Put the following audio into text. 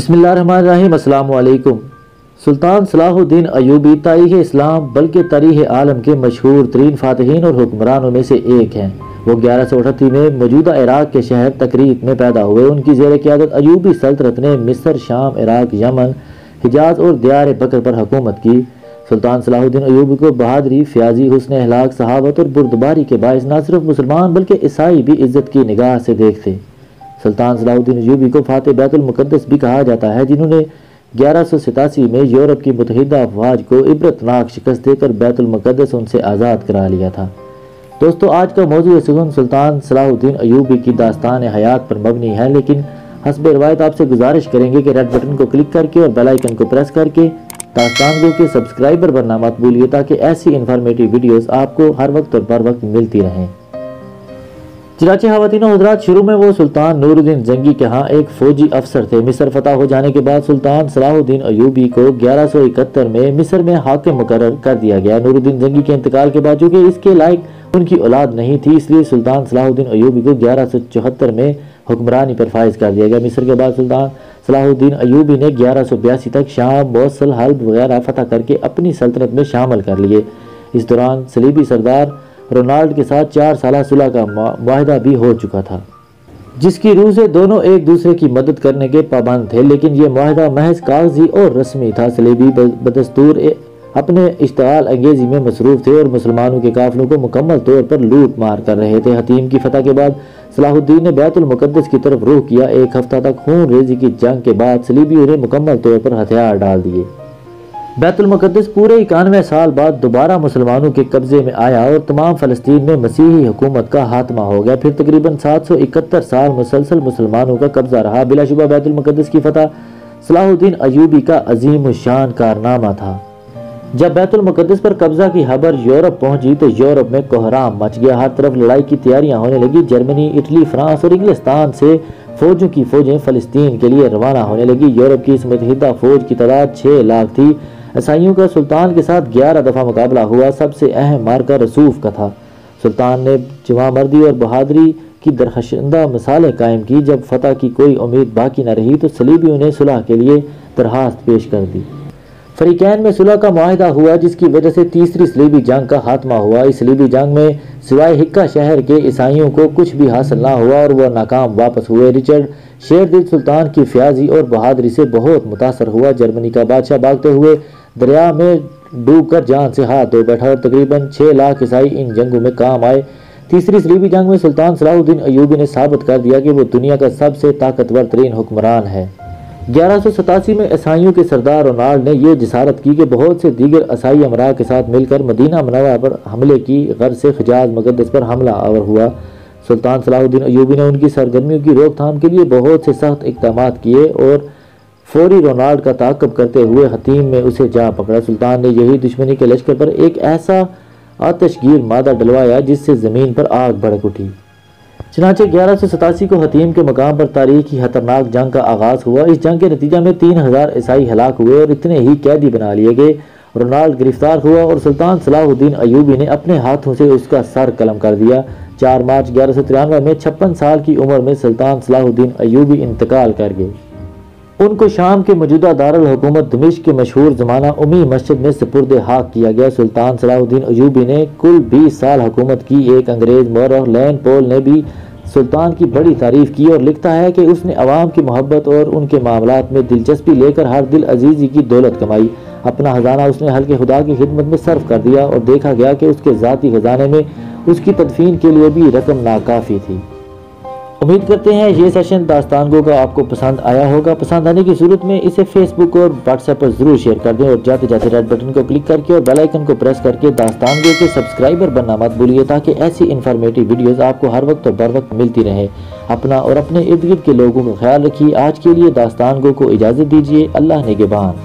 बिस्मिल्लाहिर्रहमानिर्रहीम। अस्सलाम वालेकुम। सुल्तान सलाहुद्दीन अयूबी तारीख़ इस्लाम बल्कि तारीख़ आलम के मशहूर तरीन फ़ातिहीन और हुक्मरानों में से एक हैं। वो 1138 में मौजूदा इराक़ के शहर तकरीत में पैदा हुए। उनकी ज़ेर क़यादत अयूबी सल्तनत ने मिस्र, शाम, इराक़, यमन, हिजाज और दियार बकर पर हुकूमत की। सुल्तान सलाहुद्दीन अयूबी को बहादुरी, फ़याज़ी, हुस्न अखलाक, सहाबत और बुर्दबारी के बायस न सिर्फ मुसलमान बल्कि ईसाई भी इज़्ज़त की निगाह से देखते। सुल्तान सलाहुद्दीन अयूबी को फ़ातिह बैतुल मुक़द्दस भी कहा जाता है, जिन्होंने 1187 में यूरोप की मुत्तहिदा अफ़वाज को इबरतनाक शिकस्त देकर बैतुल मुक़द्दस उनसे आज़ाद करा लिया था। दोस्तों, आज का मौज़ू सुगन सुल्तान सलाहुद्दीन अयूबी की दास्तान हयात पर मबनी है, लेकिन हस्ब रिवायत आपसे गुजारिश करेंगे कि रेड बटन को क्लिक करके और बेल आइकन को प्रेस करके दास्तान गो के सब्सक्राइबर बनना मत भूलिए, ताकि ऐसी इन्फॉर्मेटिव वीडियोस आपको हर वक्त और बर वक्त मिलती रहें। चनाचे ख़वातीन और हज़रात, शुरू में वो सुल्तान नूरुद्दीन जंगी के यहाँ एक फ़ौजी अफसर थे। मिस्र फतह हो जाने के बाद सुल्तान सलाहुद्दीन अयूबी को 1171 में मिस्र में हाकिम मुकर्रर कर दिया गया। नूरुद्दीन जंगी के इंतकाल के बाद चूँकि इसके लायक उनकी औलाद नहीं थी, इसलिए सुल्तान सलाहुद्दीन अयूबी को 1174 में हुक्मरानी पर फाइज कर दिया गया। मिस्र के बाद सुल्तान सलाहुद्दीन अयूबी ने 1182 तक शाम, मौसल, हल्ब वगैरह फतह करके अपनी सल्तनत में शामिल कर लिए। इस दौरान सलीबी सरदार रोनाल्ड के साथ 4 साल सुलह का मुआहदा भी हो चुका था, जिसकी रूह से दोनों एक दूसरे की मदद करने के पाबंद थे, लेकिन ये मुआहदा महज कागजी और रस्मी था। सलीबी बदस्तूर अपने इश्तिगाल अंगेजी में मसरूफ थे और मुसलमानों के काफिलों को मुकम्मल तौर पर लूट मार कर रहे थे। हतीम की फतह के बाद सलाहुद्दीन ने बैतुल मुक़द्दस की तरफ रुख किया। एक हफ्ता तक खून रेजी की जंग के बाद सलीबियों ने मुकम्मल तौर पर हथियार डाल दिए। बैतुल मुक़द्दस पूरे 91 साल बाद दोबारा मुसलमानों के कब्जे में आया और तमाम फ़लस्तीन में मसीही हुकूमत का खात्मा हो गया। फिर तकरीबन 771 साल मुसलसल मुसलमानों का कब्जा रहा। बिलाशुबा बैतुल मुक़द्दस की फतह सलाहुद्दीन अयूबी का अजीम शान कारनामा था। जब बैतुल मुक़द्दस पर कब्जा की खबर यूरोप पहुंची तो यूरोप में कोहराम मच गया। हर तरफ लड़ाई की तैयारियां होने लगी। जर्मनी, इटली, फ्रांस और इंग्लिस्तान से फौजों की फौजें फ़लस्तीन के लिए रवाना होने लगी। यूरोप की इस मुत्तहिदा फौज की तादाद 6 लाख थी। ईसाइयों का सुल्तान के साथ 11 दफ़ा मुकाबला हुआ। सबसे अहम मार्का रसूफ का था। सुल्तान ने जवामर्दी और बहादुरी की दरखशंदा मिसालें कायम की। जब फतह की कोई उम्मीद बाकी न रही तो सलीबियों ने सुलह के लिए दरखास्त पेश कर दी। फरीकैन में सुलह का मुआहदा हुआ, जिसकी वजह से तीसरी सलीबी जंग का खात्मा हुआ। इस सलीबी जंग में सिवाय हिक्का शहर के ईसाइयों को कुछ भी हासिल ना हुआ और वह नाकाम वापस हुए। रिचर्ड शेरदिल सुल्तान की फ़याज़ी और बहादुरी से बहुत मुतासर हुआ। जर्मनी का बादशाह भागते हुए दरिया में डूबकर जान से हाथ धो बैठा और तकरीबन 6 लाख ईसाई इन जंगों में काम आए। तीसरी सलीबी जंग में सुल्तान सलाहुद्दीन अयूबी ने साबित कर दिया कि वो दुनिया का सबसे ताकतवर तरीन हुक्मरान है। 1187 में ईसाइयों के सरदार रोनाल्ड ने यह जिसारत की कि बहुत से दीगर ईसाई अमरा के साथ मिलकर मदीना मुनव्वरा पर हमले की गर्ज से हिजाज मुक़द्दस पर हमला आवर हुआ। सुल्तान सलाहुद्दीन अयूबी ने उनकी सरगर्मियों की रोकथाम के लिए बहुत से सख्त इक़दाम किए और फौरी रोनाल्ड का ताक़ब करते हुए हतीम में उसे जा पकड़ा। सुल्तान ने यही दुश्मनी के लश्कर पर एक ऐसा आतशगीर मादा डलवाया जिससे ज़मीन पर आग भड़क उठी। चनाचे 1187 को हतीम के मकाम पर तारीख की खतरनाक जंग का आगाज़ हुआ। इस जंग के नतीजा में 3000 ईसाई हलाक हुए और इतने ही कैदी बना लिए गए। रोनाल्ड गिरफ्तार हुआ और सुल्तान सलाहुद्दीन अयूबी ने अपने हाथों से उसका सर कलम कर दिया। 4 मार्च 1193 में 56 साल की उम्र में सुल्तान सलाहुद्दीन अयूबी इंतकाल कर गए। उनको शाम के मौजूदा दारुल हुकूमत दमिश्क के मशहूर ज़माना उम्मी मस्जिद में सुपुर्द हाक किया गया। सुल्तान सलाहुद्दीन अयूबी ने कुल 20 साल हुकूमत की। एक अंग्रेज़ मौरख लैन पोल ने भी सुल्तान की बड़ी तारीफ़ की और लिखता है कि उसने अवाम की मोहब्बत और उनके मामलात में दिलचस्पी लेकर हर दिल अजीज़ी की दौलत कमाई। अपना खजाना उसने हल्के खुदा की खिदमत में सर्फ कर दिया और देखा गया कि उसके ज़ाती खजाने में उसकी तदफीन के लिए भी रकम नाकाफ़ी थी। उम्मीद करते हैं ये सेशन दास्तान गो का आपको पसंद आया होगा। पसंद आने की सूरत में इसे फेसबुक और व्हाट्सएप पर ज़रूर शेयर कर दें और जाते जाते रेड बटन को क्लिक करके और बेल आइकन को प्रेस करके दास्तान गो के सब्सक्राइबर बनना मत भूलिए, ताकि ऐसी इन्फॉर्मेटिव वीडियोस आपको हर वक्त और बर वक्त मिलती रहे। अपना और अपने इर्द गिर्द के लोगों का ख्याल रखिए। आज के लिए दास्तान गो को इजाज़त दीजिए। अल्लाह निगहबान।